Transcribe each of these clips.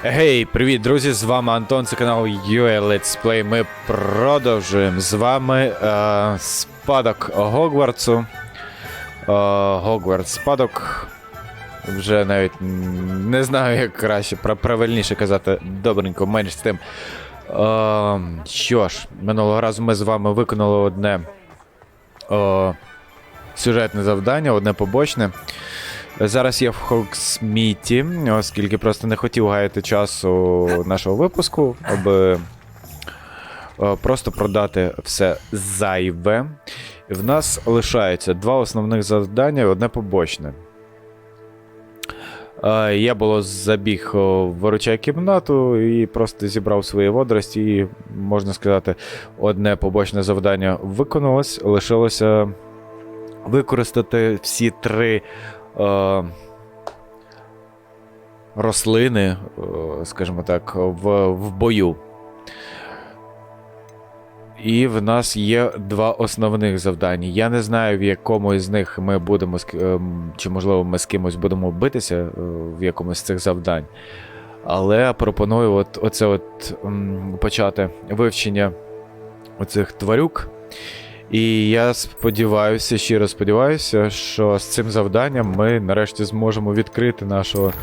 Гей, привіт, друзі! З вами Антон, це канал UA Let's Play. Ми продовжуємо з вами спадок Гогвартсу. Гогвартс спадок. Вже навіть не знаю, як краще, правильніше казати, добренько, менш з тим. Що ж, минулого разу ми з вами виконали одне сюжетне завдання, одне побочне. Зараз я в Хогсміті, оскільки просто не хотів гаяти часу нашого випуску, аби просто продати все зайве. В нас лишається два основних завдання і одне побочне. Я забіг в виручай кімнату і просто зібрав свої водорості і, можна сказати, одне побочне завдання виконалось. Лишилося використати всі три рослини, скажімо так, в бою. І в нас є два основних завдання. Я не знаю, в якому із них ми будемо, чи можливо ми з кимось будемо битися в якомусь з цих завдань. Але пропоную почати вивчення оцих тварюк. І я сподіваюся, щиро сподіваюся, що з цим завданням ми нарешті зможемо відкрити нашого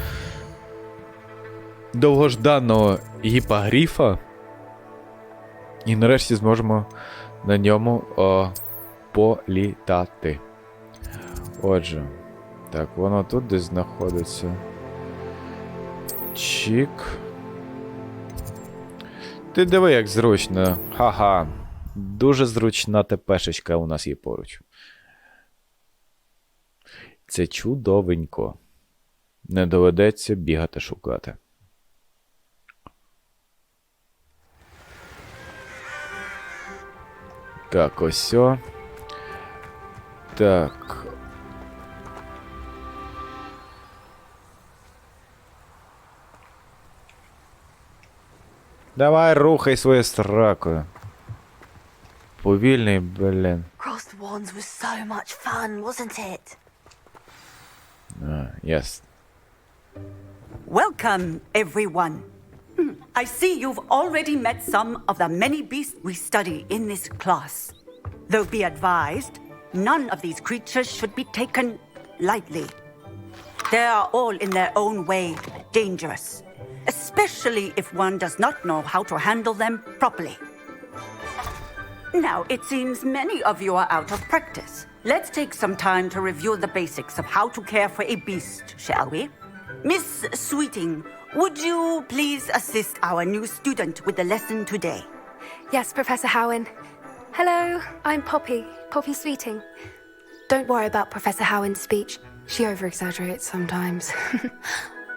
довгожданого гіпогрифа. І нарешті зможемо на ньому політати. Отже, так, воно тут десь знаходиться. Чік. Ти диви, як зручно. Ха-ха. Дуже зручна тепешечка у нас є поруч. Це чудовенько. Не доведеться бігати шукати. Так, ось о. Так. Давай, рухай своєю сракою. Повільний, блін. Crossed wands was so much fun, wasn't it? Yes. Welcome, everyone. I see you've already met some of the many beasts we study in this class. Though be advised, none of these creatures should be taken lightly. They are all in their own way dangerous, especially if one does not know how to handle them properly. Now, it seems many of you are out of practice. Let's take some time to review the basics of how to care for a beast, shall we? Miss Sweeting, would you please assist our new student with the lesson today? Yes, Professor Howen. Hello, I'm Poppy Sweeting. Don't worry about Professor Howen's speech. She over-exaggerates sometimes.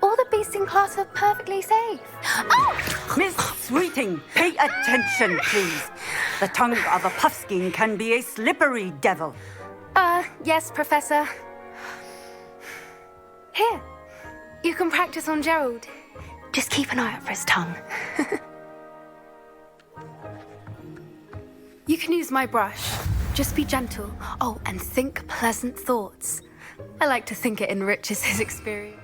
All the beasts in class are perfectly safe. Oh! Miss Sweeting, pay attention, please. The tongue of a puffskein can be a slippery devil. Yes, Professor. Here, you can practice on Gerald. Just keep an eye out for his tongue. You can use my brush. Just be gentle. Oh, and think pleasant thoughts. I like to think it enriches his experience.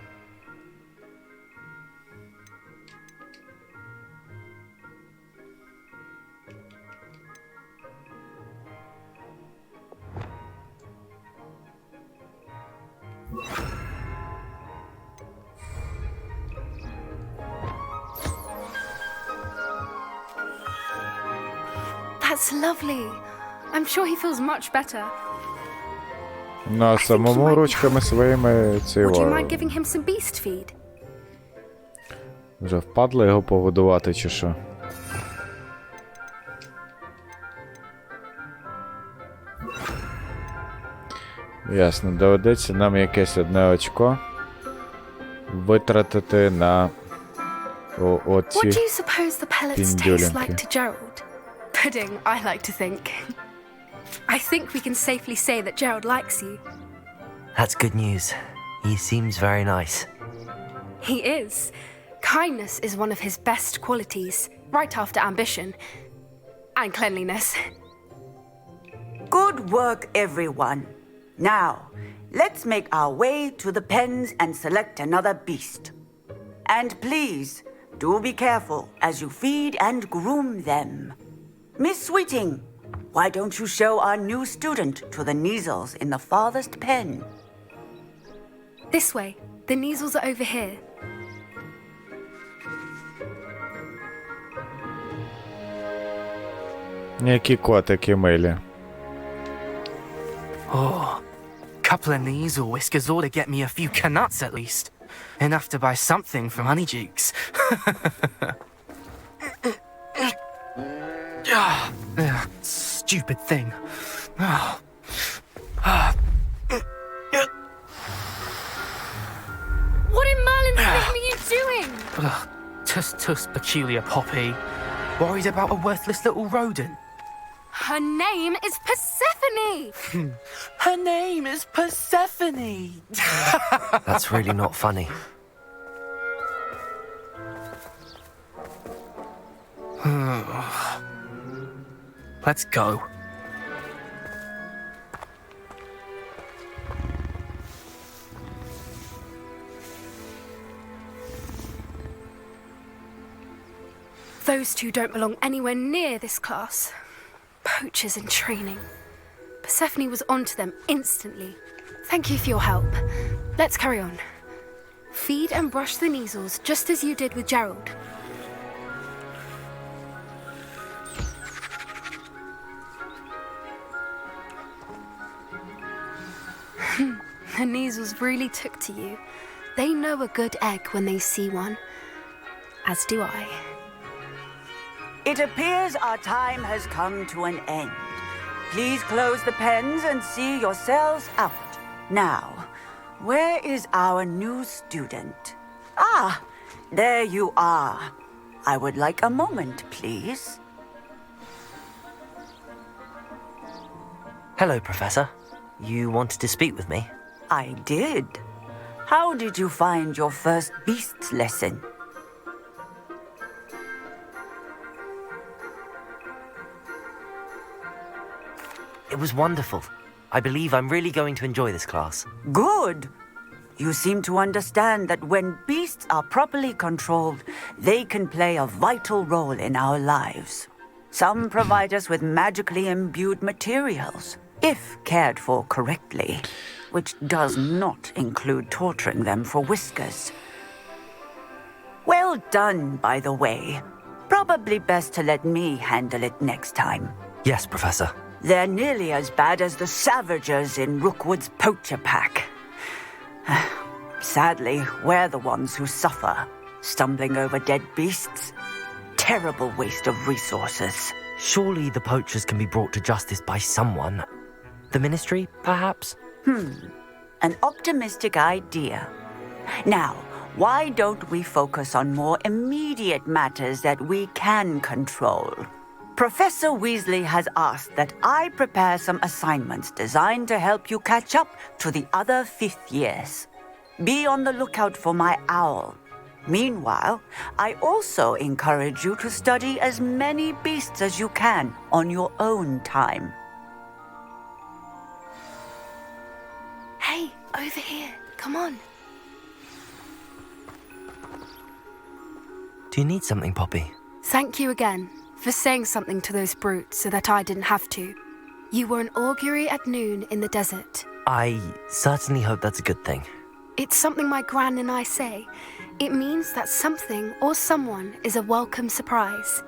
That's lovely. I'm sure he feels much better. На самому ручками своїми Would you mind giving him some beast feed? Вже впадло його погодувати, чи що? Ясно, доведеться нам якесь одне очко витратити на оці What do you suppose the pellets taste піндюлінки. like to Gerald? Pudding, I like to think. I think we can safely say that Gerald likes you. That's good news. He seems very nice. He is. Kindness is one of his best qualities, right after ambition. And cleanliness. Good work, everyone. Now, let's make our way to the pens and select another beast. And please, do be careful as you feed and groom them. Miss Sweeting, why don't you show our new student to the Neasels in the farthest pen? This way. The Neasels are over here. Які котики милі. Oh, couple of Neasel whiskers ought to get me a few canuts at least. Enough to buy something from Honeydukes. Stupid thing. What in Merlin's name are you doing? Tuss peculiar Poppy. Worried about a worthless little rodent. Her name is Persephone! Her name is Persephone. That's really not funny. Let's go. Those two don't belong anywhere near this class. Poachers in training. Persephone was onto them instantly. Thank you for your help. Let's carry on. Feed and brush the Neasels just as you did with Gerald. The Neasels really took to you. They know a good egg when they see one. As do I. It appears our time has come to an end. Please close the pens and see yourselves out. Now, where is our new student? Ah, there you are. I would like a moment, please. Hello, Professor. You wanted to speak with me? I did. How did you find your first beasts lesson? It was wonderful. I believe I'm really going to enjoy this class. Good. You seem to understand that when beasts are properly controlled, they can play a vital role in our lives. Some provide us with magically imbued materials, if cared for correctly, which does not include torturing them for whiskers. Well done, by the way. Probably best to let me handle it next time. Yes, Professor. They're nearly as bad as the Savagers in Rookwood's poacher pack. Sadly, we're the ones who suffer, stumbling over dead beasts. Terrible waste of resources. Surely the poachers can be brought to justice by someone. The Ministry, perhaps? An optimistic idea. Now, why don't we focus on more immediate matters that we can control? Professor Weasley has asked that I prepare some assignments designed to help you catch up to the other fifth years. Be on the lookout for my owl. Meanwhile, I also encourage you to study as many beasts as you can on your own time. Hey, over here. Come on. Do you need something, Poppy? Thank you again for saying something to those brutes so that I didn't have to. You were an augury at noon in the desert. I certainly hope that's a good thing. It's something my gran and I say. It means that something or someone is a welcome surprise.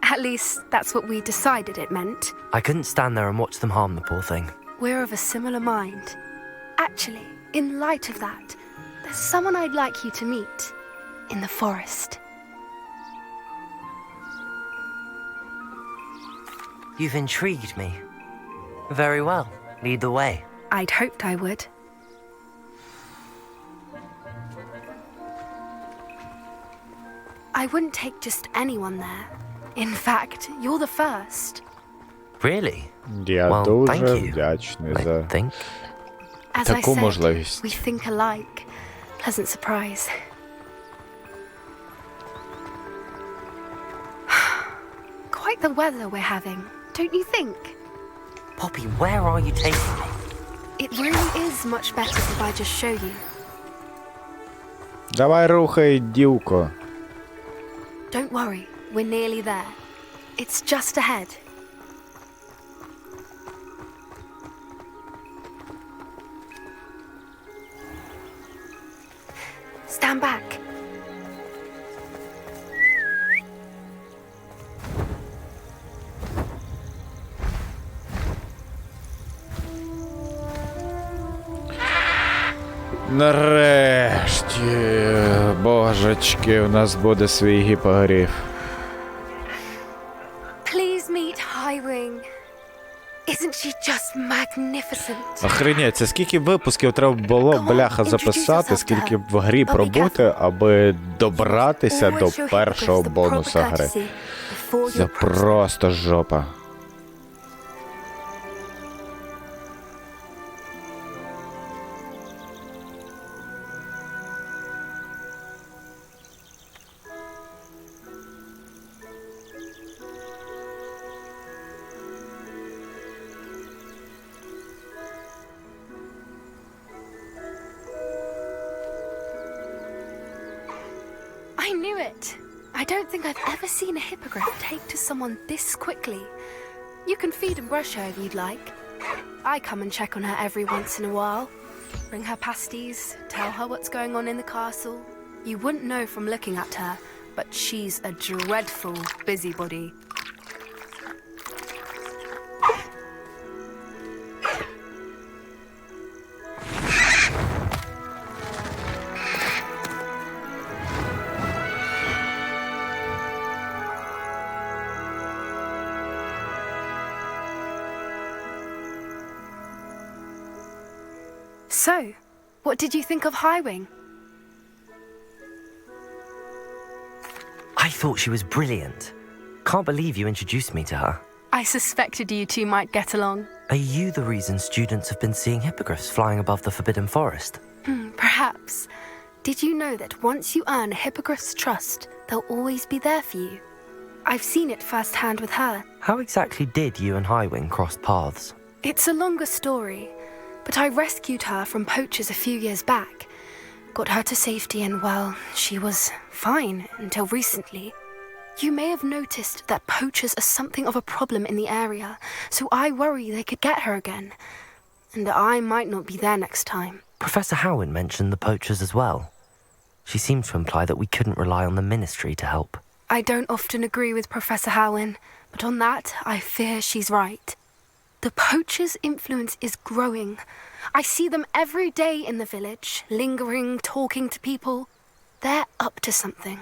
At least, that's what we decided it meant. I couldn't stand there and watch them harm the poor thing. We're of a similar mind. Actually, in light of that, there's someone I'd like you to meet. In the forest. You've intrigued me. Very well. Lead the way. I'd hoped I would. I wouldn't take just anyone there. In fact, you're the first. Really? Я Well, дуже thank you. вдячний I за think. As I таку said, можливість. we think alike. Pleasant surprise. Quite the weather we're having, don't you think? Poppy, where are you taking me? It really is much better if I just show you. Давай рухай, дівко. Don't worry, we're nearly there. It's just ahead. Stand back. Нарешті, божечки, у нас буде свій гіпогриф. Please meet Highwing. Isn't she just magnificent? Охренеть, це скільки випусків треба було, бляха, записати, скільки в грі пробути, аби добратися до першого бонуса гри. Це просто жопа. I knew it. I don't think I've ever seen a hippogriff take to someone this quickly. You can feed and brush her if you'd like. I come and check on her every once in a while. Bring her pasties, tell her what's going on in the castle. You wouldn't know from looking at her, but she's a dreadful busybody. So, what did you think of Highwing? I thought she was brilliant. Can't believe you introduced me to her. I suspected you two might get along. Are you the reason students have been seeing hippogriffs flying above the Forbidden Forest? Perhaps. Did you know that once you earn a hippogriff's trust, they'll always be there for you? I've seen it firsthand with her. How exactly did you and Highwing cross paths? It's a longer story, but I rescued her from poachers a few years back. Got her to safety and, well, she was fine until recently. You may have noticed that poachers are something of a problem in the area, so I worry they could get her again. And I might not be there next time. Professor Howin mentioned the poachers as well. She seemed to imply that we couldn't rely on the Ministry to help. I don't often agree with Professor Howin, but on that, I fear she's right. The poachers' influence is growing. I see them every day in the village, lingering, talking to people. They're up to something.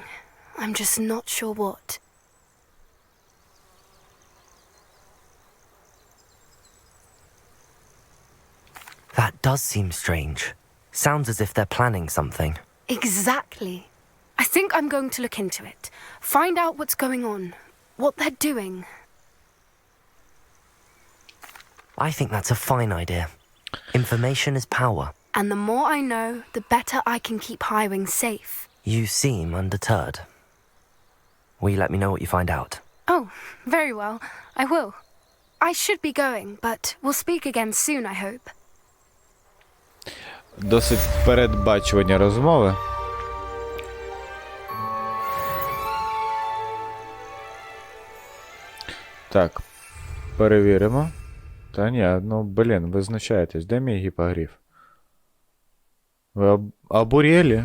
I'm just not sure what. That does seem strange. Sounds as if they're planning something. Exactly. I think I'm going to look into it. Find out what's going on. What they're doing. I think that's a fine idea. Information is power. And the more I know, the better I can keep Highwing safe. You seem undeterred. Will you let me know what you find out? Oh, very well. I will. I should be going, but we'll speak again soon, I hope. Досить передбачувані розмови. Так, перевіримо. Та ні, ну, блін, ви знущаєтесь. Де мій гіпогриф? Ви обурєлі?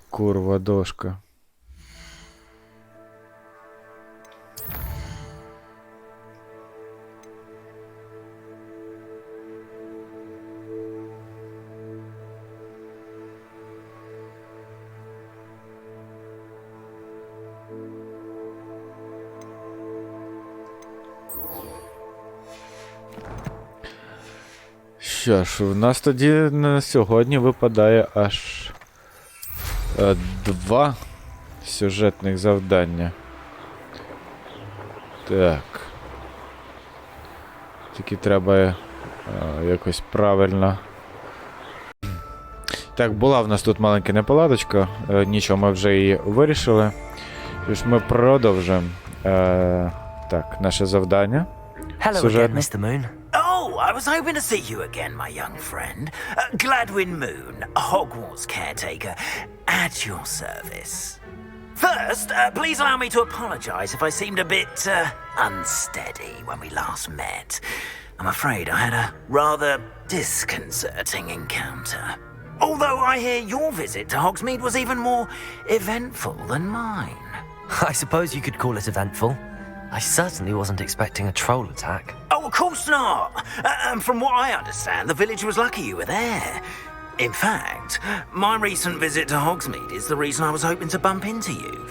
Курва дошка. Що ж, у нас тоді на сьогодні випадає аж 2 сюжетних завдання. Так. Тільки треба якось правильно. Так, була в нас тут маленька неполадочка. Нічого, ми вже її вирішили. Тож ми продовжимо так, наше завдання. Hello again, Сюжетне. Mr. Moon. Oh, I was hoping to see you again, my young friend. Gladwin Moon, Hogwarts caretaker, at your service. First, please allow me to apologize if I seemed a bit unsteady when we last met. I'm afraid I had a rather disconcerting encounter. Although I hear your visit to Hogsmeade was even more eventful than mine. I suppose you could call it eventful. I certainly wasn't expecting a troll attack. Oh, of course not. And from what I understand, the village was lucky you were there. In fact, my recent visit to Hogsmeade is the reason I was hoping to bump into you.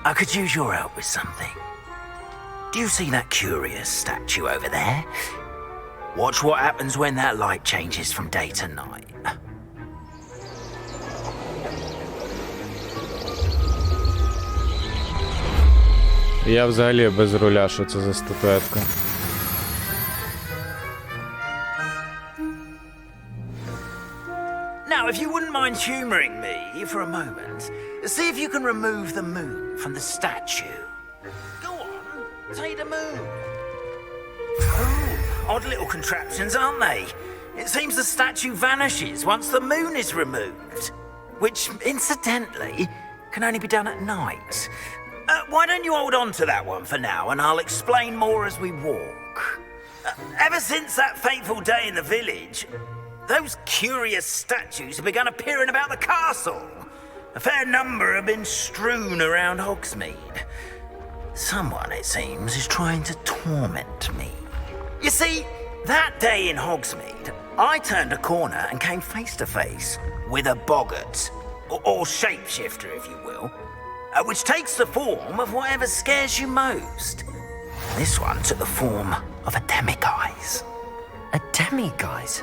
I could use your help with something. Do you see that curious statue over there? Watch what happens when that light changes from day to night. Я взагалі без руля, що це за статуетка. Now, if you wouldn't mind humoring me for a moment, see if you can remove the moon from the statue. Go on, take the moon. Oh, odd little contraptions, aren't they? It seems the statue vanishes once the moon is removed, which, incidentally, can only be done at night. Why don't you hold on to that one for now, and I'll explain more as we walk. Ever since that fateful day in the village, those curious statues have begun appearing about the castle. A fair number have been strewn around Hogsmeade. Someone, it seems, is trying to torment me. You see, that day in Hogsmeade, I turned a corner and came face to face with a boggart, or shapeshifter, if you will, which takes the form of whatever scares you most. This one took the form of a demiguise. A demiguise?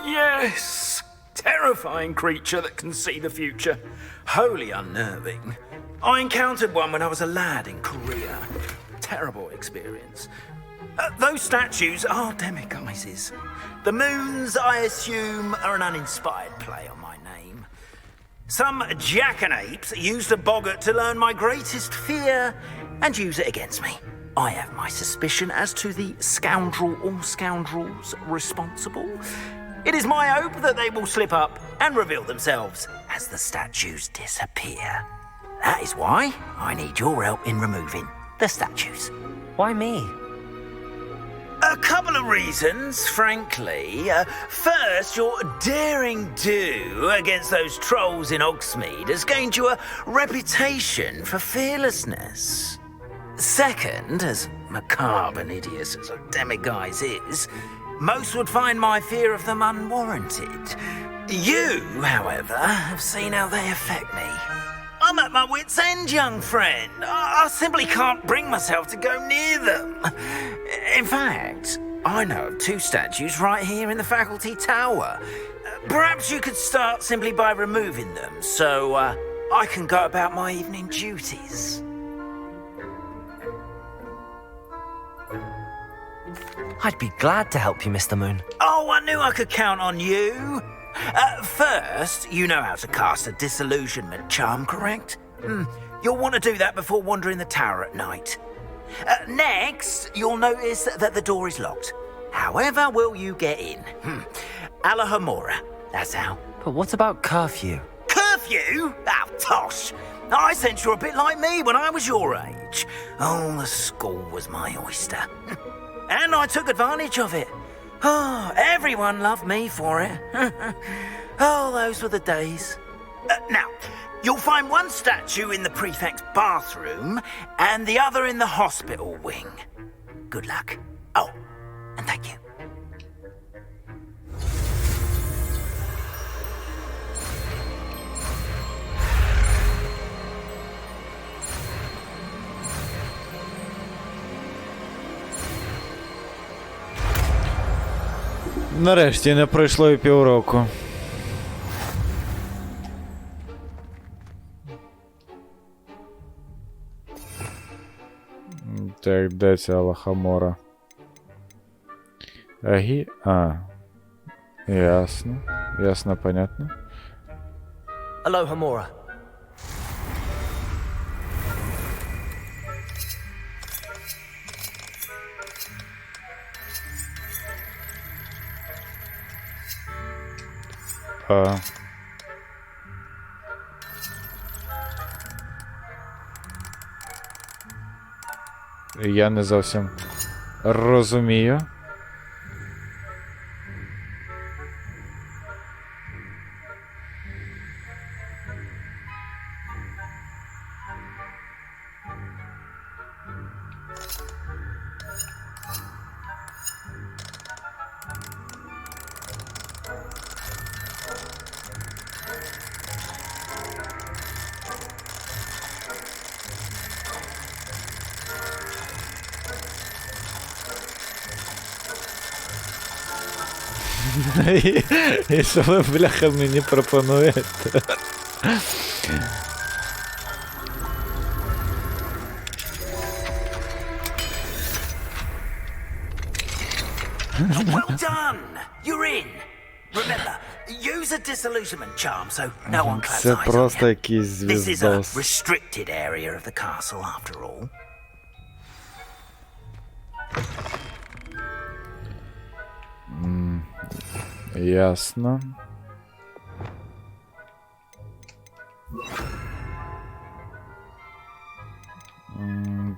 Yes! Terrifying creature that can see the future. Wholly unnerving. I encountered one when I was a lad in Korea. Terrible experience. Those statues are demiguises. The moons, I assume, are an uninspired play on my name. Some jackanapes used a boggart to learn my greatest fear and use it against me. I have my suspicion as to the scoundrel or scoundrels responsible. It is my hope that they will slip up and reveal themselves as the statues disappear. That is why I need your help in removing the statues. Why me? A couple of reasons, frankly. First, your daring do against those trolls in Hogsmeade has gained you a reputation for fearlessness. Second, as macabre and hideous as a demiguise is, most would find my fear of them unwarranted. You, however, have seen how they affect me. I'm at my wit's end, young friend. I simply can't bring myself to go near them. In fact, I know of two statues right here in the faculty tower. Perhaps you could start simply by removing them, so I can go about my evening duties. I'd be glad to help you, Mr. Moon. Oh, I knew I could count on you. First, you know how to cast a disillusionment charm, correct? You'll want to do that before wandering the tower at night. Next, you'll notice that the door is locked. However will you get in? Alохамора, that's how. But what about curfew? Curfew? Oh, tosh. I sense you're a bit like me when I was your age. Oh, the school was my oyster. And I took advantage of it. Oh, everyone loved me for it. Oh, those were the days. Now, you'll find one statue in the prefect's bathroom and the other in the hospital wing. Good luck. Oh, and thank you. Нарешті не пройшло і півроку. Так, де ця алохамора? Ясно. Ясно, понятно. Alохамора. Я не зовсім розумію. І що ви, бляха, мені пропонуєте? Well done! You're in! Remember, use a disillusionment charm so no one claps Це eyes on просто you. якийсь This is a звіздос. restricted area of the castle, after all. Ясно.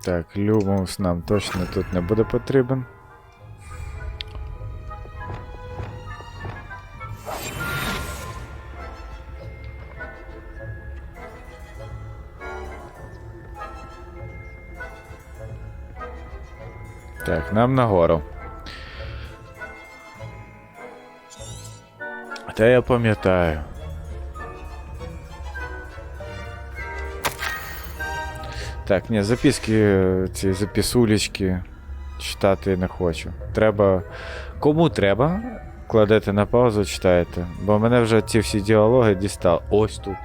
Так, Люмус нам точно тут не буде потрібен. Так, нам нагору. Та я пам'ятаю. Так, ні, записки, ці записулечки читати не хочу. Треба. Кому треба, кладете на паузу, читаєте. Бо мене вже ці всі діалоги дістали. Ось тут.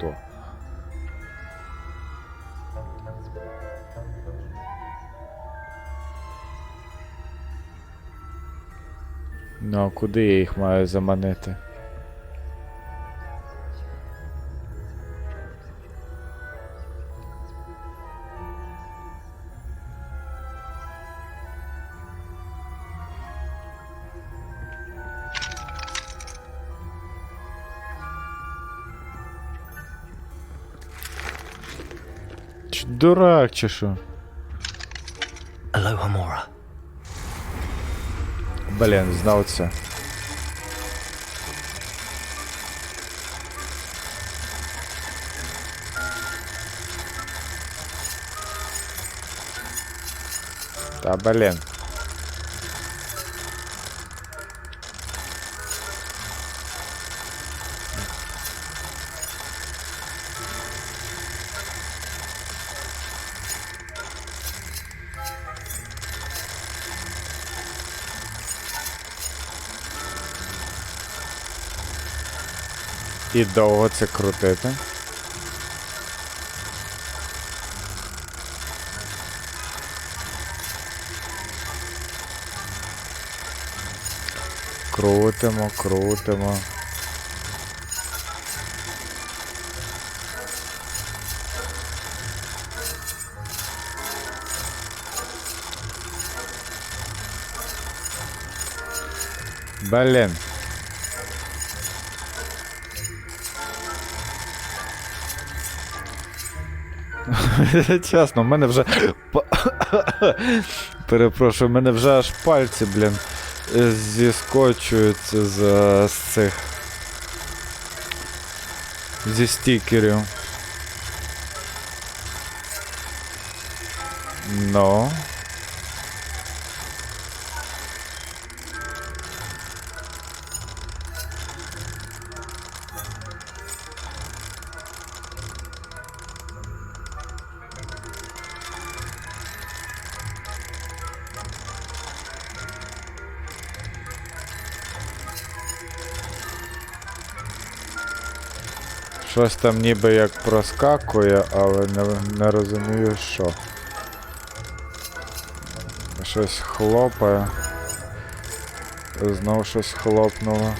Ну, а куди я їх маю заманити? Чи дурак, чи що? Алохамора. Блін, знав це. Та блін. І довго це крутити. Крутимо, крутимо. Блін. Чесно, в мене вже... Перепрошую, в мене вже аж пальці, блін, зіскочуються з цих... зі стікерів. Ну... Щось там ніби як проскакує, але не розумію, що. Щось хлопає. Знов щось хлопнуло.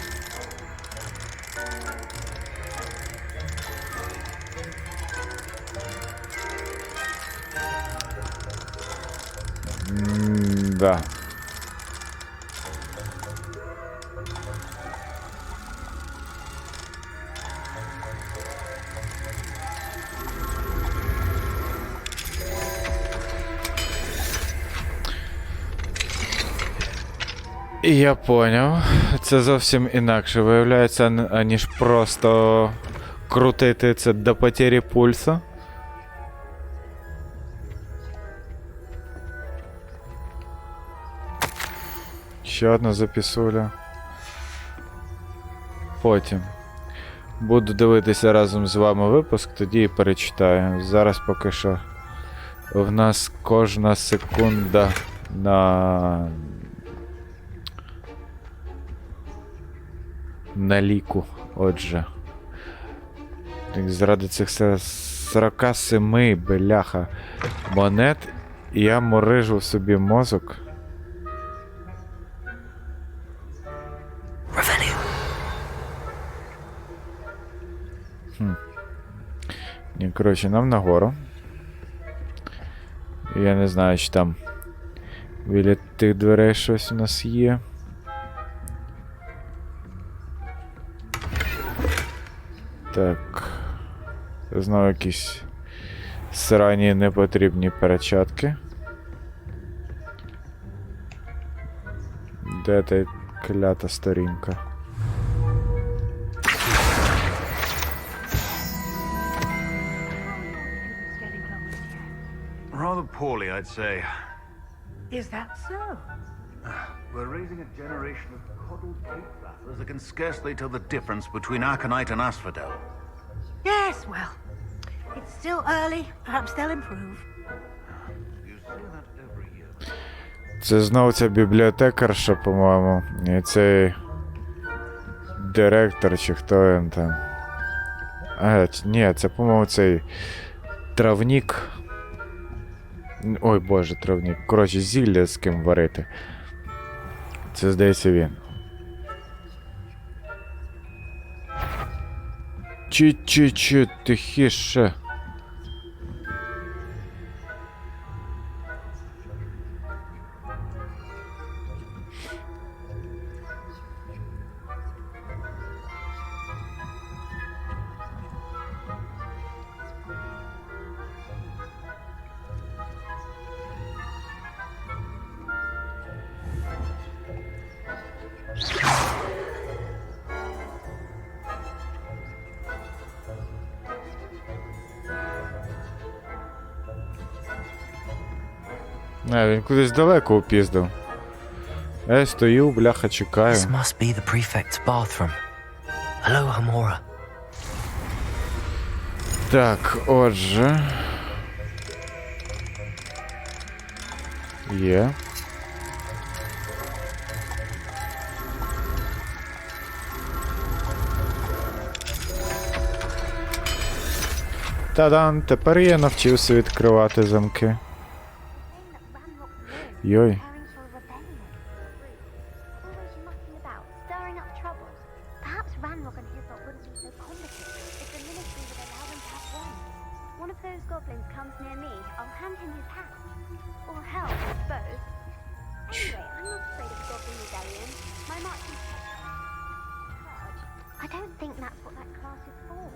Да. Я поняв. Це зовсім інакше виявляється, аніж просто крутити це до потері пульсу. Ще одна записуля. Потім. Буду дивитися разом з вами випуск, тоді і перечитаю. Зараз поки що в нас кожна секунда на ліку. Отже. Заради цих 47 бляха монет я морижу собі мозок. Ні, коротше, нам нагору. Я не знаю, чи там біля тих дверей щось у нас є. Так. Знову якісь срані непотрібні перчатки. Де та клята сторінка? Rather poorly, I'd say. Is that so? We're raising a generation of coddled cake rattlers that can scarcely tell the difference between Aconite and Asphodel. Yes, well, it's still early. Perhaps they'll improve. You say that every year. Це знову ця бібліотекарша, по-моєму. І цей директор, чи хто він там. Ні, це, по-моєму, цей травнік. Ой, боже, травнік. Коротше, зілля з ким варити. Це, здається, він. Чи, тихіше. Він кудись далеко упіздив. Я стою, бляха, чекаю. This must be the prefect's bathroom. Алохамора. Так, отже. Є. Та-дан, тепер я навчився відкривати замки. Йой. I don't think that's what that class is for.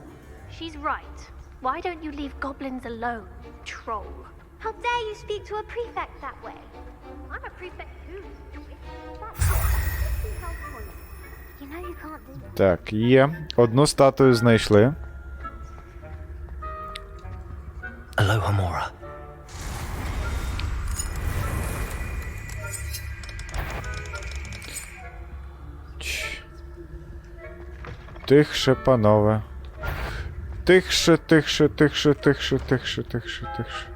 She's right. Why don't you leave goblins alone, troll? How dare you speak to a prefect that way? I'm a prefect too. That's it. You know you can't do that. Так, є. Одну статую знайшли. Алохамора. Тихше, панове. Тихше, тихше, тихше, тихше, тихше, тихше, тихше.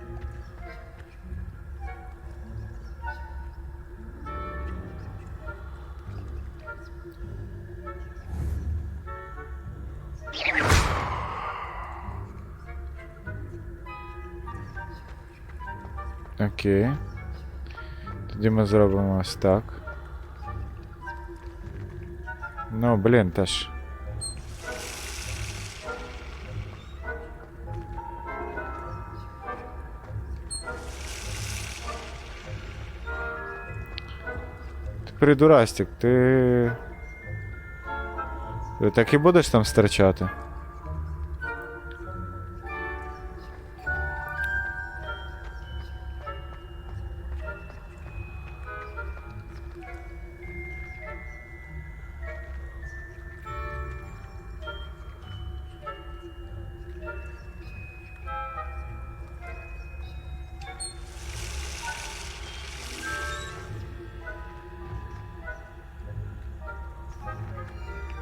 Окей. Тоді ми зробимо ось так. Ну, блін, теж. Ти придурастик, ти так і будеш там стерчати?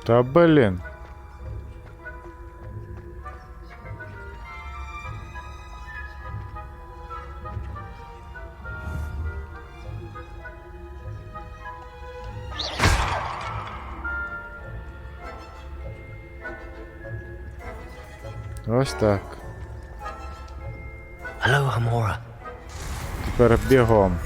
Та блін. Ось так. Алохамора. Тепер бігом.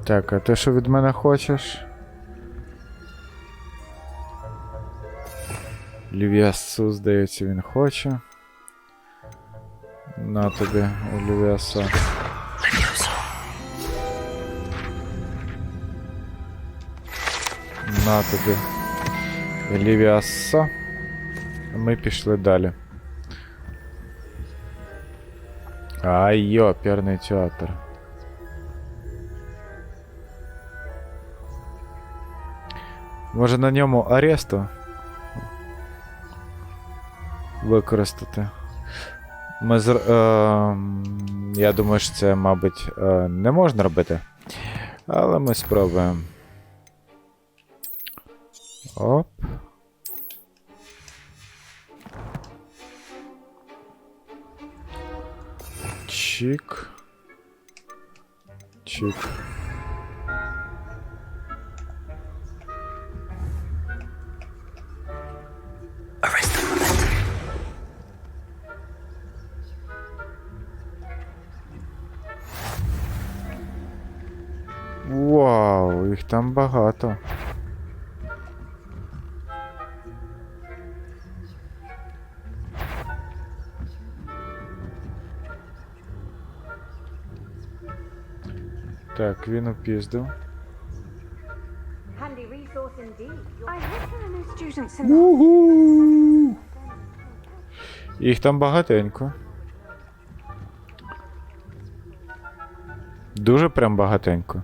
Так, а ти що від мене хочеш? Лів'ясу, здається, він хоче. На тобі, Лів'яса. На тобі. Лів'яса. Ми пішли далі. Ай, оперний театр. Може на ньому аресту використати. Я думаю, що це, мабуть, не можна робити. Але ми спробуємо. Оп. Чик. Чик. Вау, їх там багато. Так, він упіздив. Handy resource indeed. I hope there are no students in the... Їх там багатенько. Дуже прям багатенько.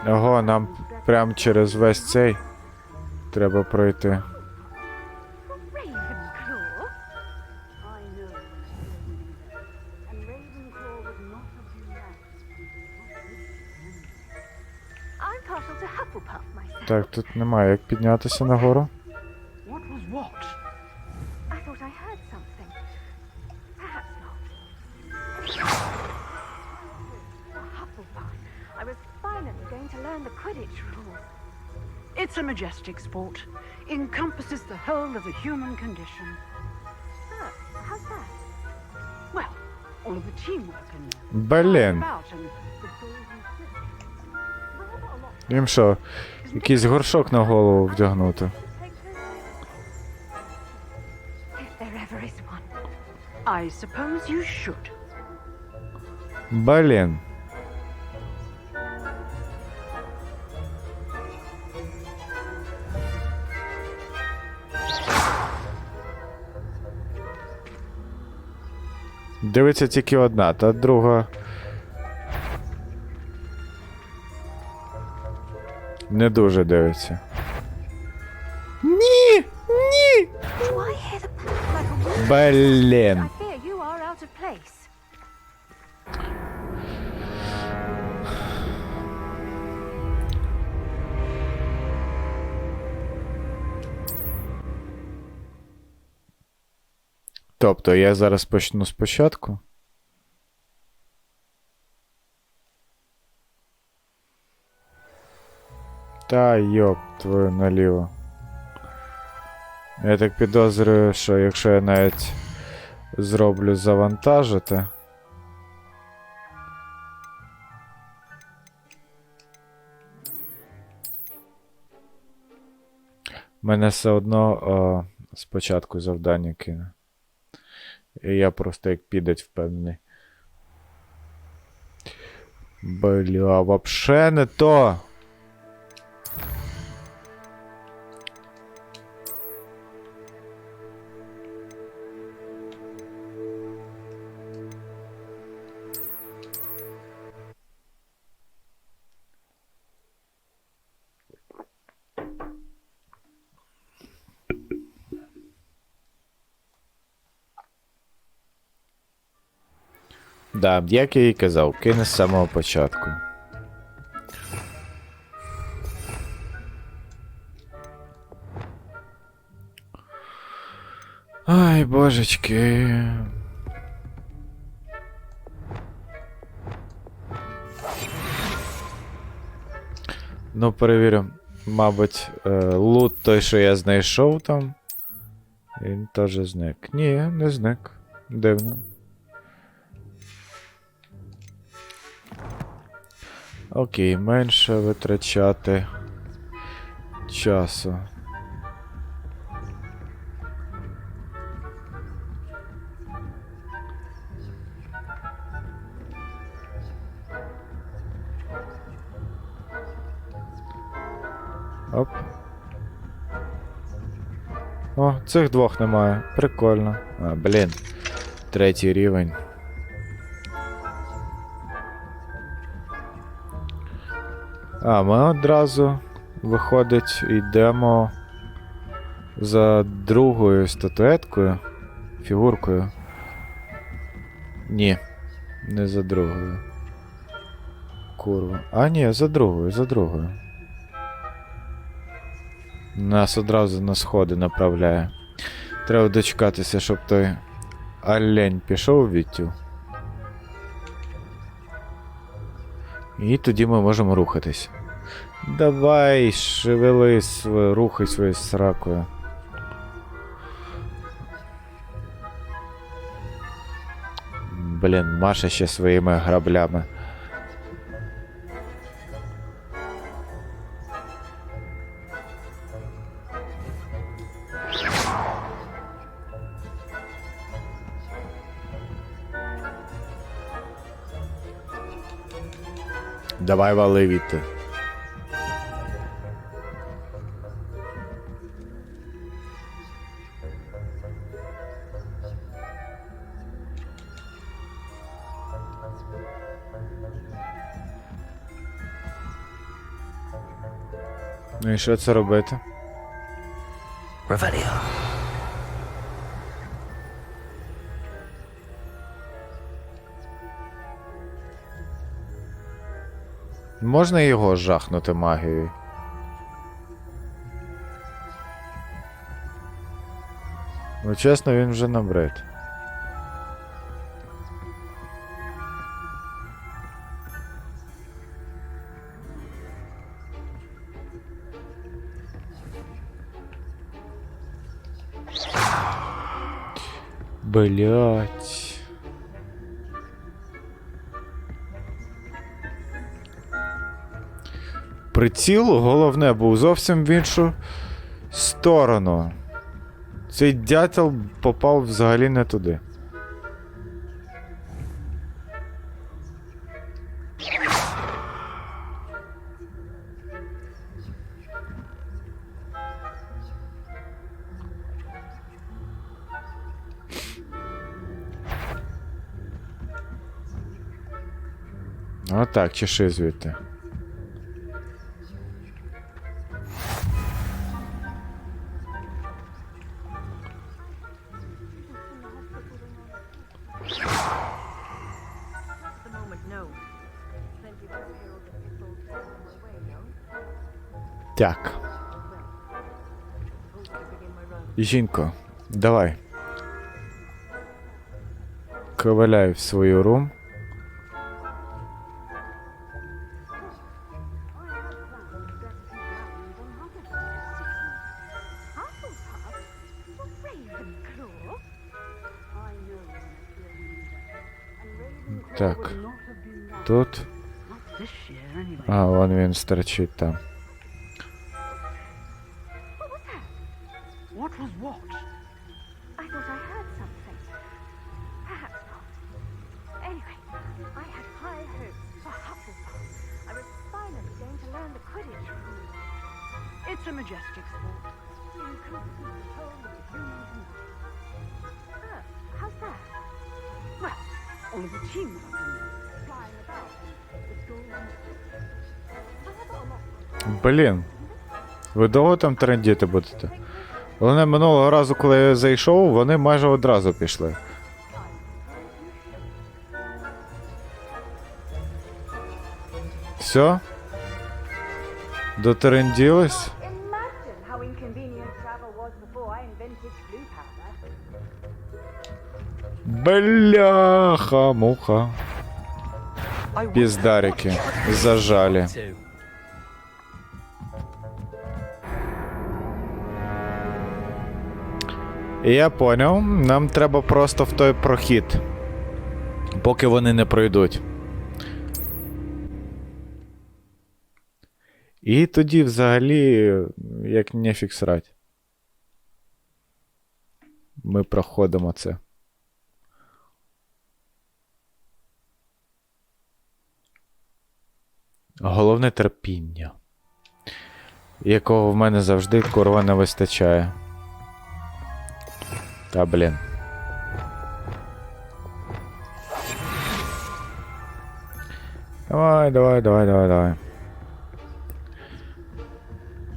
Ого, нам прям через весь цей треба пройти. Так, тут немає як піднятися нагору. It's a majestic sport. Encompasses the whole of the human condition. How's that? Well, all of the teamwork and Блін. about and the golden Їм що, якийсь горшок на голову вдягнути? If there ever is one. I suppose you should. Блін. Дивиться тільки одна, та друга не дуже дивиться. Ні! Ні! Do I hear the like a Блін. I fear you are out of place. Тобто я зараз почну спочатку. Та йоп твою наліво. Я так підозрюю, що якщо я навіть зроблю завантажити. Мене все одно спочатку завдання кине. І я просто як підать впевнений. Бля, вообще не то. Да, як я і казав, кине з самого початку. Ай, божечки. Ну, перевірю. Мабуть, лут той, що я знайшов там. Він теж зник. Ні, не зник. Дивно. Окей, менше витрачати часу. Оп. О, цих двох немає. Прикольно. А, блін. 3-й рівень. А, ми одразу, виходить, йдемо за другою статуеткою, фігуркою. Ні, не за другою. Курва. А, ні, за другою. Нас одразу на сходи направляє. Треба дочекатися, щоб той олень пішов у відтю. І тоді ми можемо рухатись. Давай, шевелись, рухай своєю сракою. Блін, Маша ще своїми граблями. Давай вали відти. Ну і що це робити? Revelio. Можна його жахнути магією? Ну, чесно, він вже набрид. Блять. Приціл, головне, був зовсім в іншу сторону. Цей дятел попав взагалі не туди. Отак, чеши звідти. Так. Жінко, давай. Коваляй в свою рум. Так. Тут. А, вон він стерчить там. What was what? I thought I heard something. Perhaps not. Anyway, I had high hopes for Hufflepuff. I was finally going to learn the Quidditch rules. It's a majestic sport. You can see the whole of the humans and oh, how's that? Well, all of the teams are in there, flying about and the school and however a lot. Блін. Ви довго там трендіти будете? Головне, минулого разу, коли я зайшов, вони майже одразу пішли. Все? Дотеренділись? Imagine how inconvenient travel was before I invented blue powder. Бляха-муха. Піздарики. Зажалі. Я поняв, нам треба просто в той прохід, поки вони не пройдуть. І тоді взагалі, як нефіг срать. Ми проходимо це. Головне терпіння, якого в мене завжди курва не вистачає. Та блін. Давай.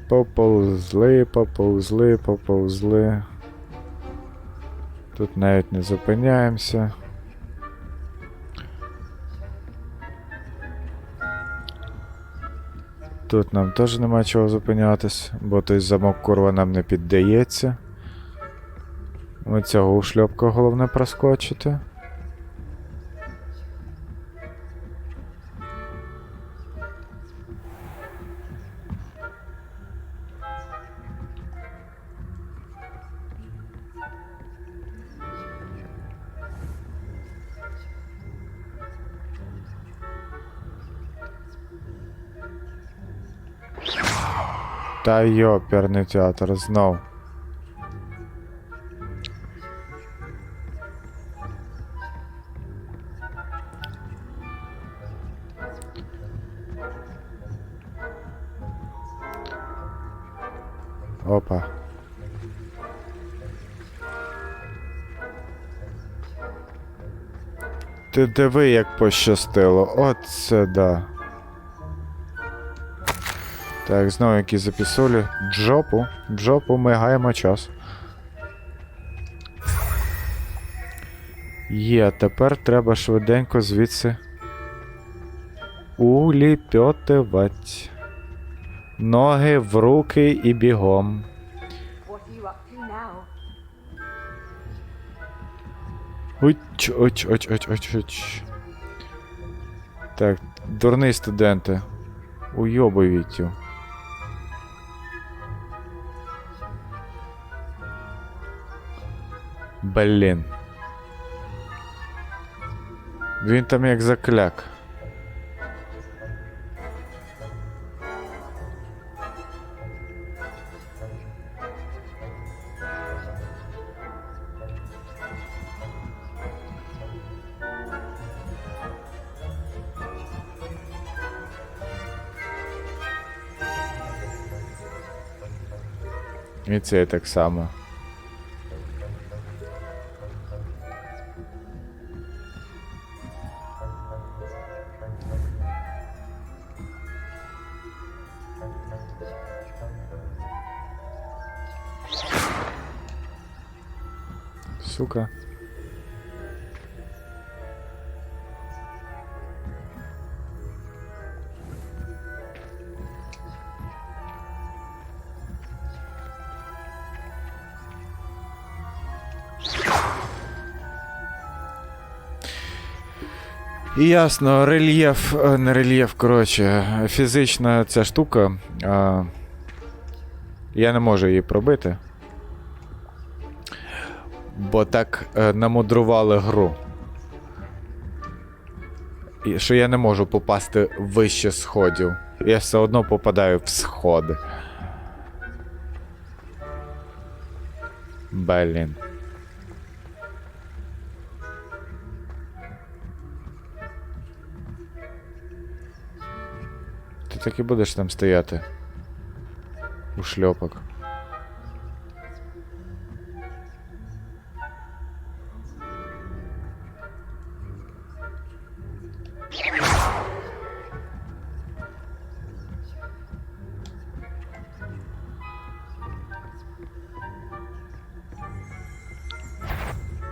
Поповзли. Тут навіть не зупиняємося. Тут нам теж нема чого зупинятись, бо той замок курва нам не піддається. Оцього ушльопка головне проскочити. Та йоперний театр знов. Опа. Ти диви, як пощастило. Оце да. Так, знову якісь запісулі. Джопу, ми гаємо час. Є, тепер треба швиденько звідси уліпьотивать. Ноги в руки і бігом. What are you up to now? Оч. Так, дурний студенти. Уйобують. Блін. Він там як закляк. І це так само. Сука. І ясно, рельєф, не рельєф, коротше, фізична ця штука, я не можу її пробити, бо так намудрували гру, і що я не можу попасти вище сходів, я все одно попадаю в сходи. Блін. Ти так і будеш там стояти. У шльопок.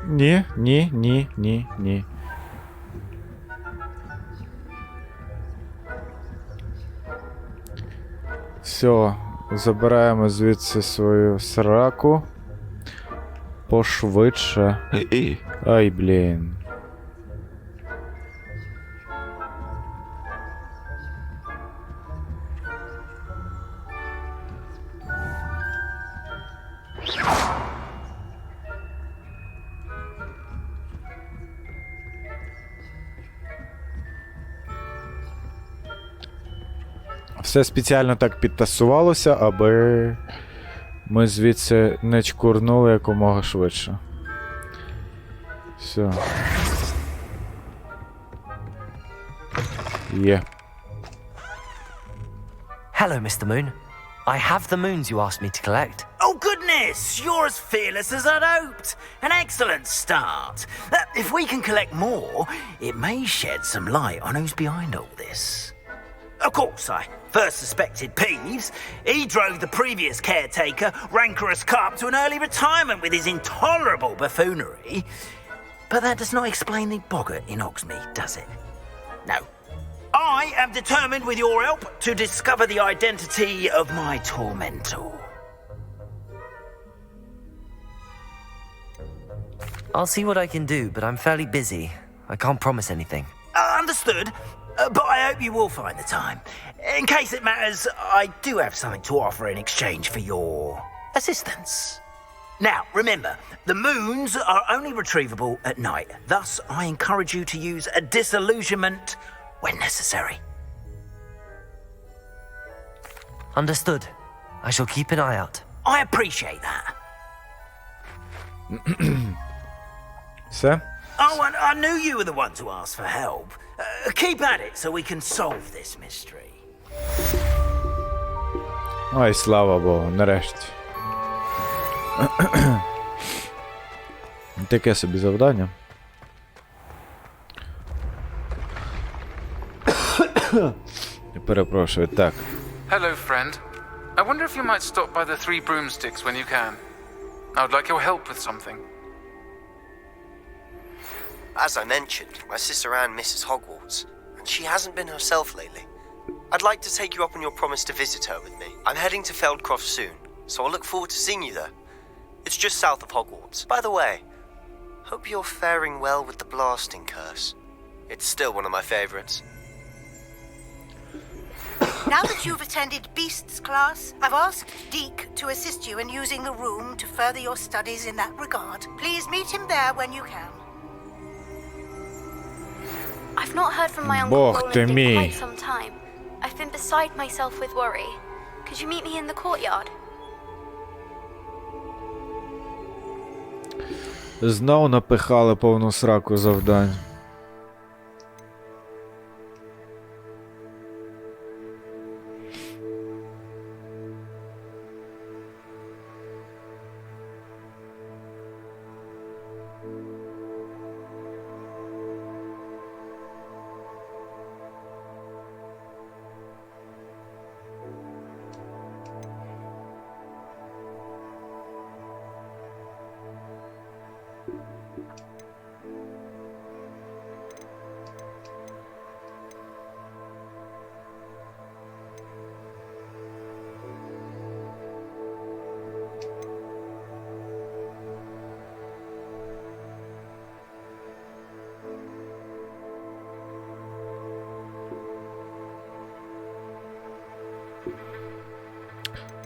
Ні. Все, забираємо звідси свою сраку. Пошвидше. Ай, блін. Все спеціально так підтасувалося, аби ми звідси не чкурнули якомога швидше. Все. Є. Hello, Mr. Moon. I have the moons you asked me to collect. Oh, goodness! You're as fearless as I'd hoped. An excellent start. If we can collect more, it may shed some light on who's behind all this. Of course, I first suspected Peeves. He drove the previous caretaker, Rancorous Carp, to an early retirement with his intolerable buffoonery. But that does not explain the boggart in Hogsmeade, does it? No. I am determined, with your help, to discover the identity of my tormentor. I'll see what I can do, but I'm fairly busy. I can't promise anything. Understood. But I hope you will find the time. In case it matters, I do have something to offer in exchange for your assistance. Now, remember, the moons are only retrievable at night. Thus, I encourage you to use a disillusionment when necessary. Understood. I shall keep an eye out. I appreciate that. Все? Oh, and I knew you were the one to ask for help. Keep at it so we can solve this mystery. Ой, слава Богу, нарешті. Таке собі завдання. Перепрошую, так. Hello, friend. I wonder if you might stop by the Three Broomsticks when you can. I would like your help with something. As I mentioned, my sister Anne misses Hogwarts, and she hasn't been herself lately. I'd like to take you up on your promise to visit her with me. I'm heading to Feldcroft soon, so I'll look forward to seeing you there. It's just south of Hogwarts. By the way, hope you're faring well with the blasting curse. It's still one of my favorites. Now that you've attended Beasts class, I've asked Deke to assist you in using the room to further your studies in that regard. Please meet him there when you can. I've not heard from my Uncle Roland in quite some time. I've been beside myself with worry. Could you meet me in the courtyard? Знов напихали повну сраку завдань.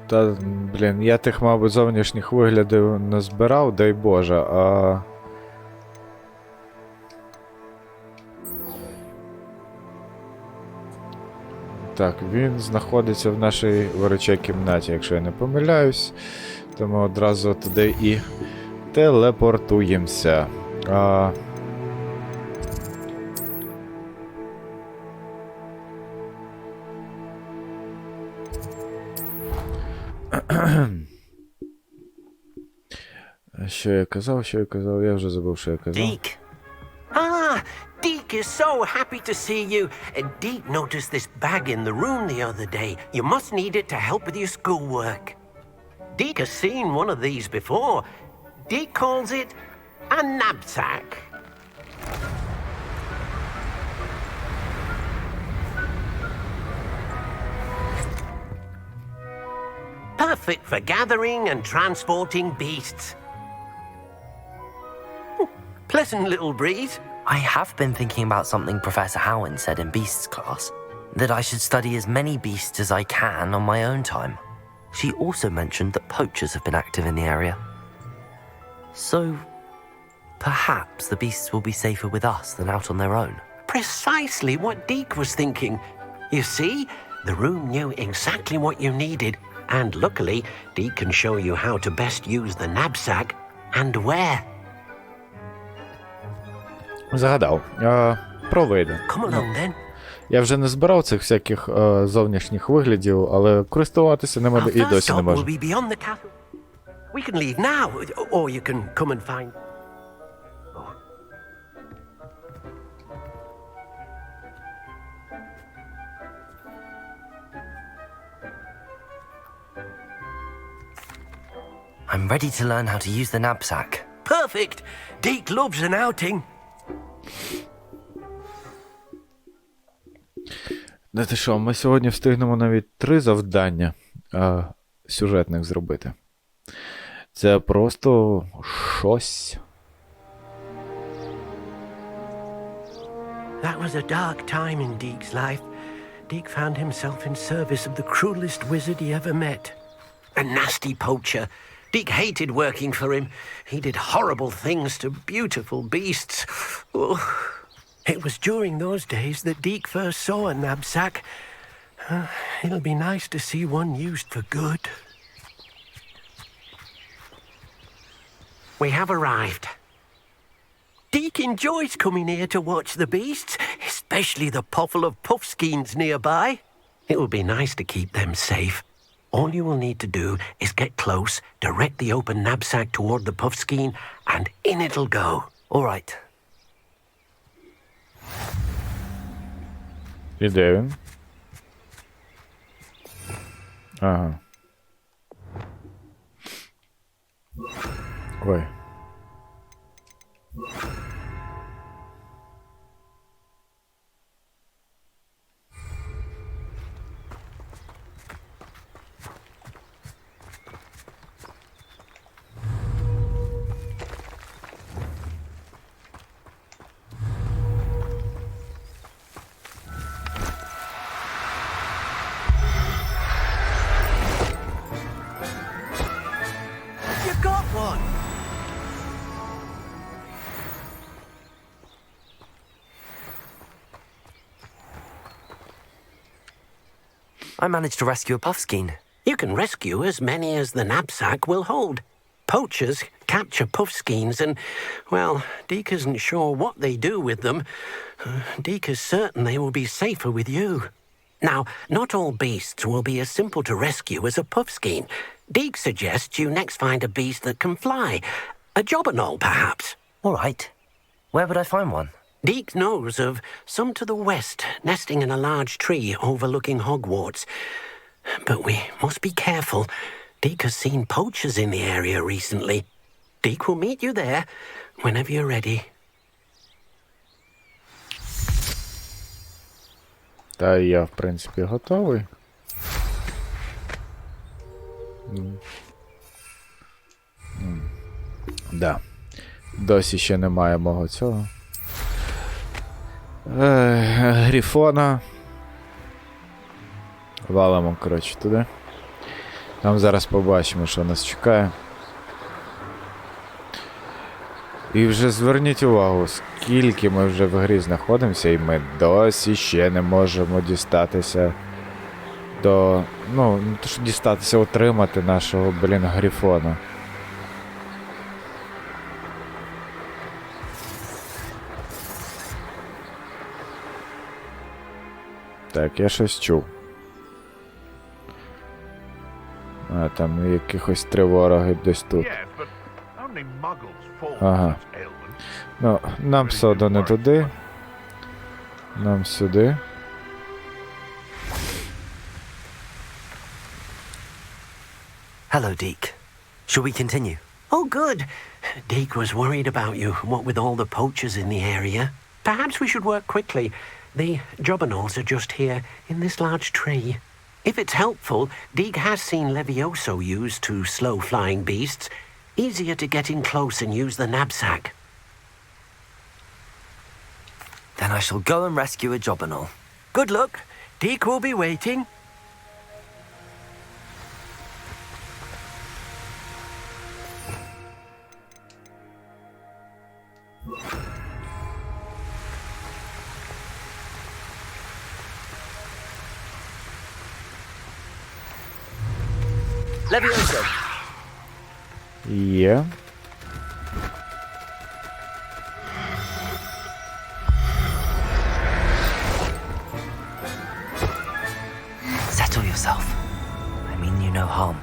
Та, блін, я тих, мабуть, зовнішніх виглядів не збирав, дай Боже, а... Так, він знаходиться в нашій ворочій кімнаті, якщо я не помиляюсь. Тому одразу туди і телепортуємося. Що я казав, я вже забув, що я казав. Deke. Ah, Deke is so happy to see you. Deke noticed this bag in the room the other day. You must need it to help with your schoolwork. Deke has seen one of these before. Deke calls it a knapsack. Perfect for gathering and transporting beasts. Pleasant little breeze. I have been thinking about something Professor Howen said in Beasts class, that I should study as many beasts as I can on my own time. She also mentioned that poachers have been active in the area. So, perhaps the beasts will be safer with us than out on their own. Precisely what Deke was thinking. You see, the room knew exactly what you needed, and luckily, Deke can show you how to best use the knapsack and where. Загадав. Проведе. Come along then. Я вже не збирав цих всяких зовнішніх виглядів, але користуватися ними і Our first досі не stop will можу. be beyond the castle. We can leave now, or you can come and find. I'm ready to learn how to use the knapsack. Perfect. Deke loves an outing. Знаєте що, ми сьогодні встигнемо навіть 3 завдання сюжетних зробити. Це просто щось. That was a dark time in Deke's life. Deke found himself in service of the cruelest wizard he ever met. A nasty poacher. Deke hated working for him. He did horrible things to beautiful beasts. Oh. It was during those days that Deke first saw a knapsack. It'll be nice to see one used for good. We have arrived. Deke enjoys coming here to watch the beasts, especially the potful of puffskeins nearby. It will be nice to keep them safe. All you will need to do is get close, direct the open knapsack toward the puffskein, and in it'll go. All right. І де він? Ага. Ой. You got one! I managed to rescue a puffskein. You can rescue as many as the knapsack will hold. Poachers capture puffskeins and, well, Deke isn't sure what they do with them. Deke is certain they will be safer with you. Now, not all beasts will be as simple to rescue as a puffskein. Deke suggests you next find a beast that can fly. A jobberknoll, perhaps. All right. Where would I find one? Deke knows of some to the west, nesting in a large tree overlooking Hogwarts. But we must be careful. Deke has seen poachers in the area recently. Deke will meet you there whenever you're ready. Та я, в принципі, готовий. Да. Досі ще немає мого цього. Грифона. Валимо, коротше, туди. Там зараз побачимо, що нас чекає. І вже зверніть увагу, скільки ми вже в грі знаходимося, і ми досі ще не можемо дістатися до... Ну, не то, що дістатися, отримати нашого, Грифона. Так, я щось чув. А, там якихось 3 вороги десь тут. Ага. Ну, нам все одно не туди. Нам сюди. Hello, Deke. Shall we continue? Oh, good. Deke was worried about you, what with all the poachers in the area. Perhaps we should work quickly. The jobberknolls are just here, in this large tree. If it's helpful, Deek has seen Levioso used to slow flying beasts. Easier to get in close and use the knapsack. Then I shall go and rescue a Jobberknoll. Good luck. Deek will be waiting. Levioso! Є. Settle yourself. I mean you no harm.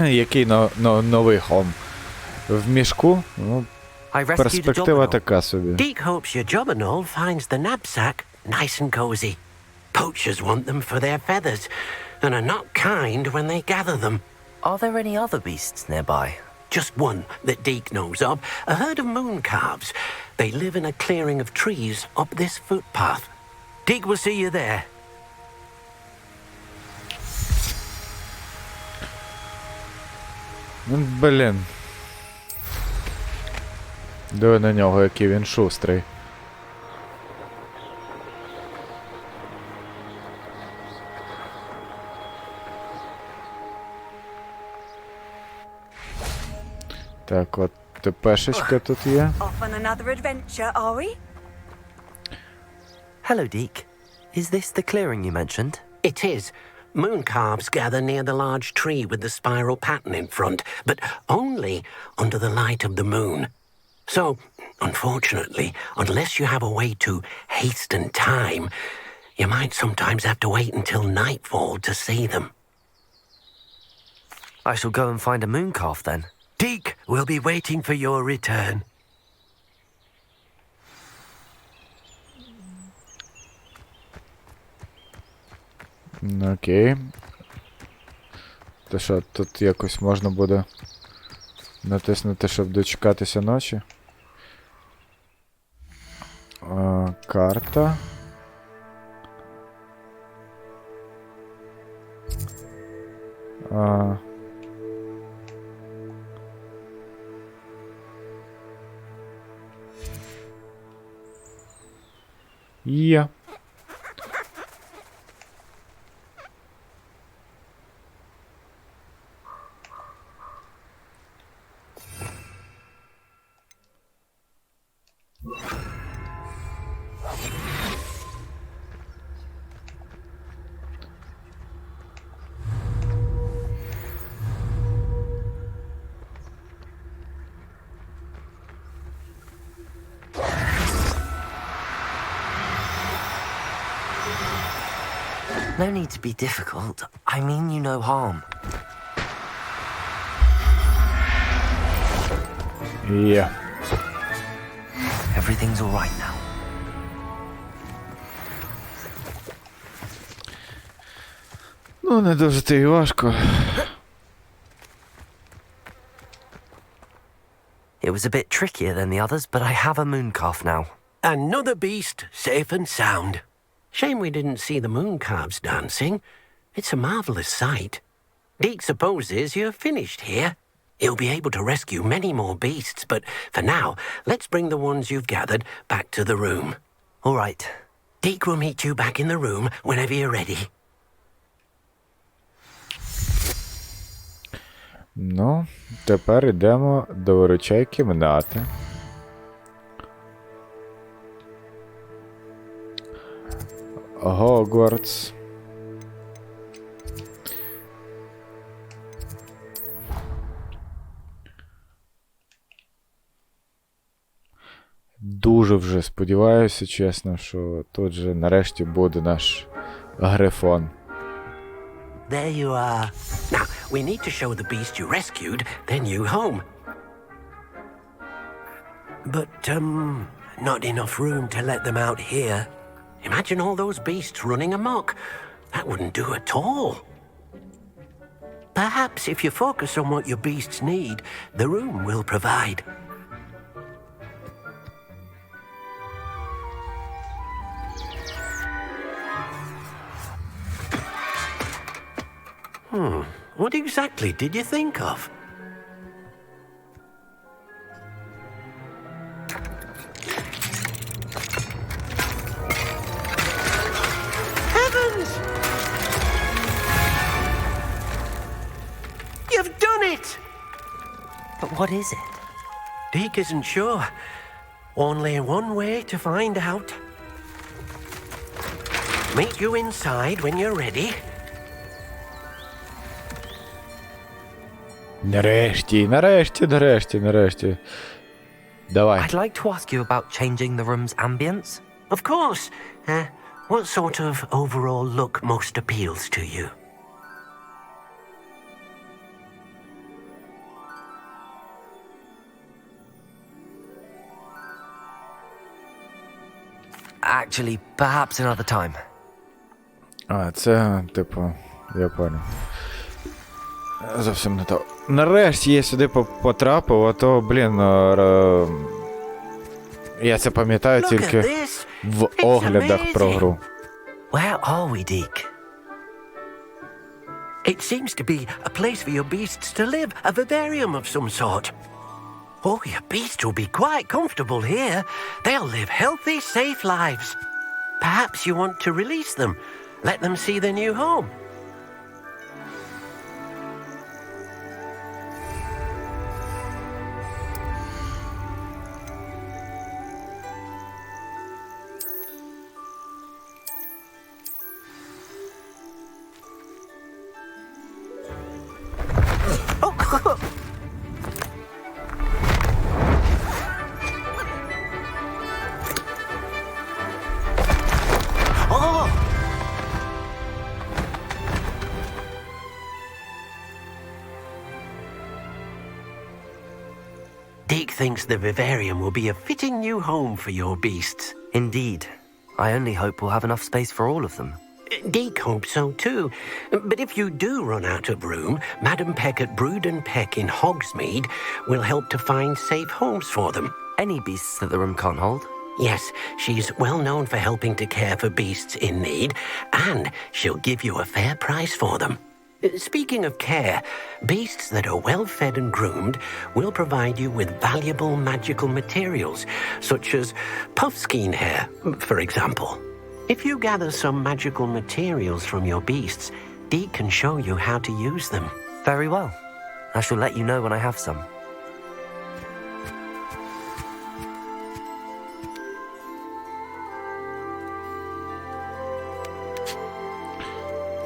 Який новий хом? В мішку? Ну, I rescued a перспектива Jobberknoll. така собі. Deek hopes your Jobberknoll finds the knapsack nice and cozy. Poachers want them for their feathers, and are not kind when they gather them. Are there any other beasts nearby? Just one that Deek knows of, a herd of moon calves. They live in a clearing of trees up this footpath. Deek will see you there. Блін. Диви на нього, який він шустрий. Так, от ТПшечка тут є. Off on another adventure, are we? Hello, Deek. Is this the clearing you mentioned? It is. Moon calves gather near the large tree with the spiral pattern in front, but only under the light of the moon. So, unfortunately, unless you have a way to hasten time, you might sometimes have to wait until nightfall to see them. I shall go and find a moon calf then. Deek will be waiting for your return. Окей. То що, тут якось можна буде натиснути, щоб дочекатися ночі. Карта. Є. No need to be difficult. I mean you no harm. Є. Everything's all right now. Ну, не дуже то й важко. It was a bit trickier than the others, but I have a moon calf now. Another beast, safe and sound. Shame we didn't see the moon calves dancing. It's a marvelous sight. Deek supposes you're finished here. He'll be able to rescue many more beasts, but for now, let's bring the ones you've gathered back to the room. All right. Deek will meet you back in the room whenever you're ready. Ну, тепер йдемо до виручай кімнати. Hogwarts. Дуже вже сподіваюся, чесно, що тут же нарешті буде наш Грифон. There you are. Now, we need to show the beast you rescued their new home. But, not enough room to let them out here. Imagine all those beasts running amok. That wouldn't do at all. Perhaps if you focus on what your beasts need, the room will provide. What exactly did you think of? Heavens! You've done it! But what is it? Deke isn't sure. Only one way to find out. Meet you inside when you're ready. Нарешті. Давай. I'd like to ask you about changing the room's ambience. Of course. What sort of overall look most appeals to you? Actually, perhaps another time. А, це, типу, я понял. Зовсім не то. Нарешті я сюди потрапив, а то, блін, я це пам'ятаю тільки в оглядах про гру. Where are we, Deke? It seems to be a place for your beasts to live, a vivarium of some sort. Oh, your beasts will be quite comfortable here. They'll live healthy, safe lives. Perhaps you want to release them, let them see their new home. Deke thinks the vivarium will be a fitting new home for your beasts. Indeed. I only hope we'll have enough space for all of them. Deke hopes so too. But if you do run out of room, Madam Peck at Brood and Peck in Hogsmeade will help to find safe homes for them. Any beasts that the room can't hold? Yes, she's well known for helping to care for beasts in need, and she'll give you a fair price for them. Speaking of care, beasts that are well fed and groomed will provide you with valuable magical materials, such as puffskein hair, for example. If you gather some magical materials from your beasts, Deke can show you how to use them. Very well. I shall let you know when I have some.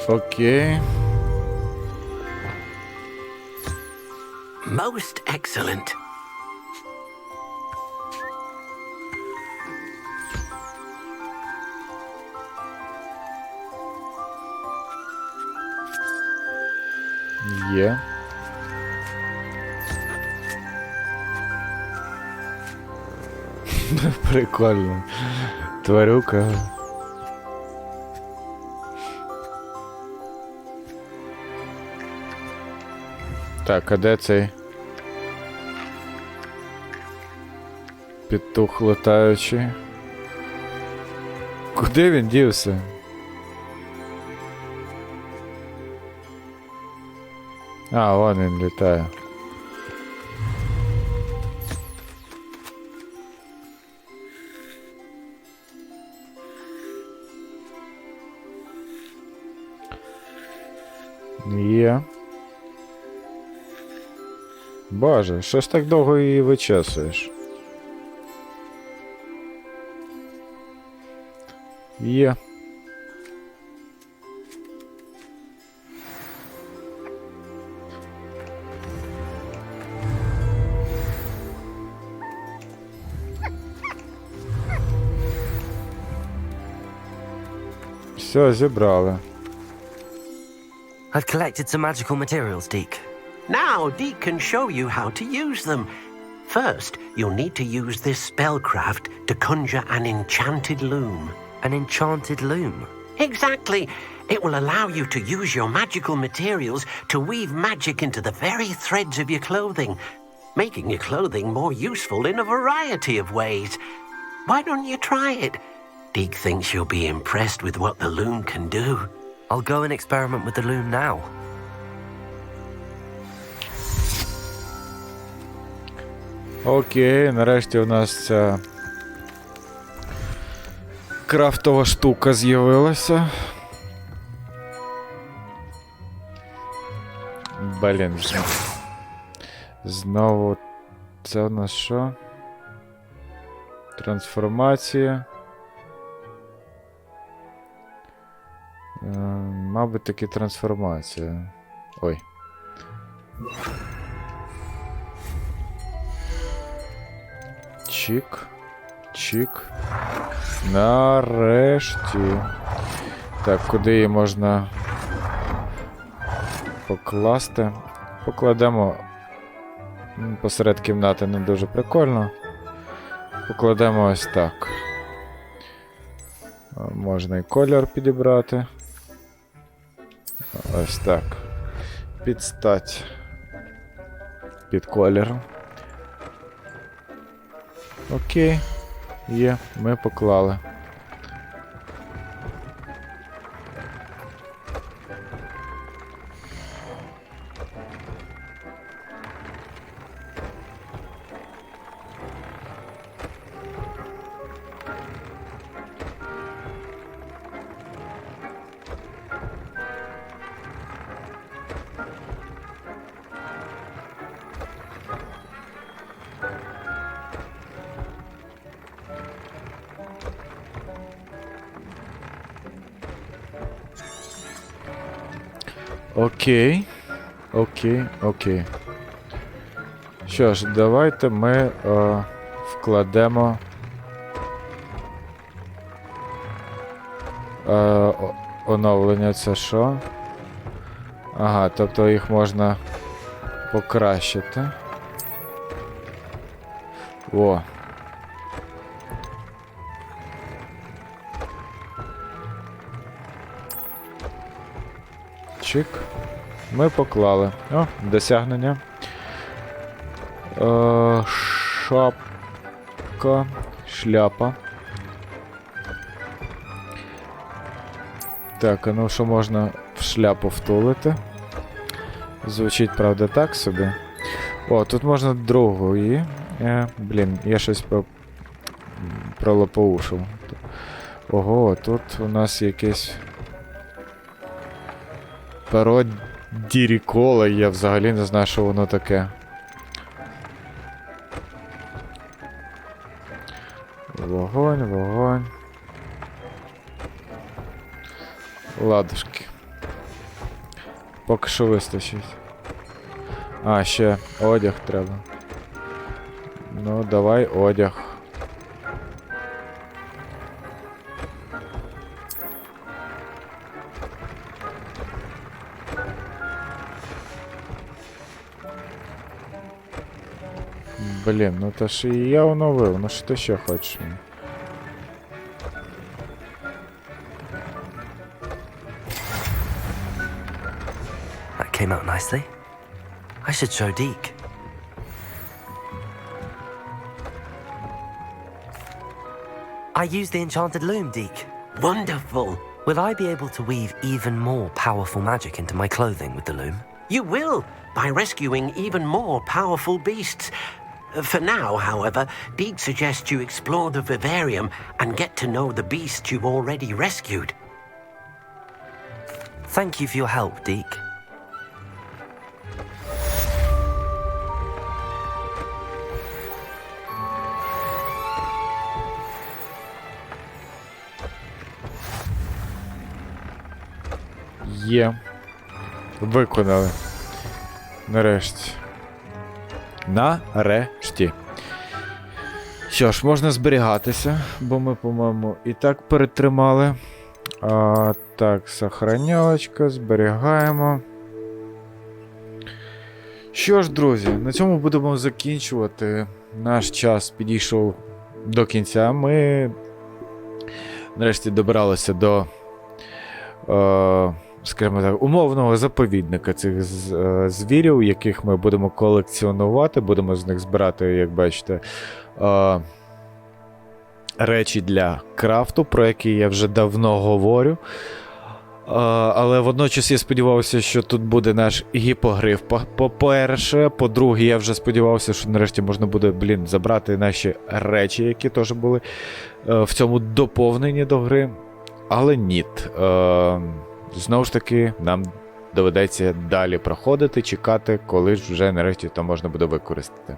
Окей. Most excellent. Є. Прикольно. Тварюка. Так, а де цей? Петух летаючий. Куди він дівся? А, вон він літає. Є. Боже, що ж так довго її вичесуєш? Є. Все, зібрали. I've collected some magical materials, Deke. Now Deke can show you how to use them. First, you'll need to use this spellcraft to conjure an enchanted loom. An enchanted loom? Exactly. It will allow you to use your magical materials to weave magic into the very threads of your clothing, making your clothing more useful in a variety of ways. Why don't you try it? Deke thinks you'll be impressed with what the loom can do. I'll go and experiment with the loom now. Окей, нарешті у нас ця крафтова штука з'явилася. Блін. Знову це у нас що? Трансформація. Мабуть, таки трансформація. Ой. Чик. Чик. Нарешті. Так, куди її можна покласти? Покладемо посеред кімнати, не дуже прикольно. Покладемо ось так. Можна і колір підібрати. Ось так. Підстать під колір. Окей. Є, ми поклали. Окей. Окей, окей. Що ж, давайте ми вкладемо оновлення. Це що? Ага, тобто їх можна покращити. О. Чик. Ми поклали. О, досягнення. Шапка. Шляпа. Так, а ну що можна в шляпу втулити? Звучить, правда, так собі. О, тут можна другу її. Блін, я щось пролопоушив. Ого, тут у нас якесь перо дірікола, я взагалі не знаю, що воно таке. Вогонь, вогонь. Ладушки. Поки що вистачить. А, ще одяг треба. Ну, давай одяг. Блін, ну то ж і я оновив, ну що ти ще хочеш? That came out nicely. I should show Deke. I used the enchanted loom, Deke. Wonderful. Will I be able to weave even more powerful magic into my clothing with the loom? You will, by rescuing even more powerful beasts. For now, however, Deke suggests you explore the vivarium and get to know the beasts you've already rescued. Thank you for your help, Deke. Є. Виконали. Нарешті. Нарешті. Що ж, можна зберігатися, бо ми, по-моєму, і так перетримали. Так, сохранялочка, зберігаємо. Що ж, друзі, на цьому будемо закінчувати. Наш час підійшов до кінця. Ми нарешті добралися до, скажімо так, умовного заповідника цих звірів, яких ми будемо колекціонувати, будемо з них збирати, як бачите, речі для крафту, про які я вже давно говорю. Але водночас я сподівався, що тут буде наш гіпогриф. По-перше, по-друге, я вже сподівався, що нарешті можна буде, забрати наші речі, які теж були в цьому доповненні до гри. Але ні. Знову ж таки, нам доведеться далі проходити, чекати, коли ж вже нарешті то можна буде використати.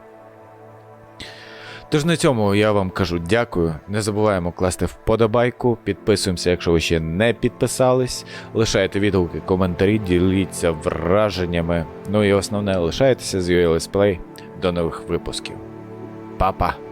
Тож на цьому я вам кажу дякую. Не забуваємо класти вподобайку, підписуємося, якщо ви ще не підписались, лишайте відгуки, коментарі, діліться враженнями. Ну і основне, лишайтеся з UA Let's Play. До нових випусків. Па-па!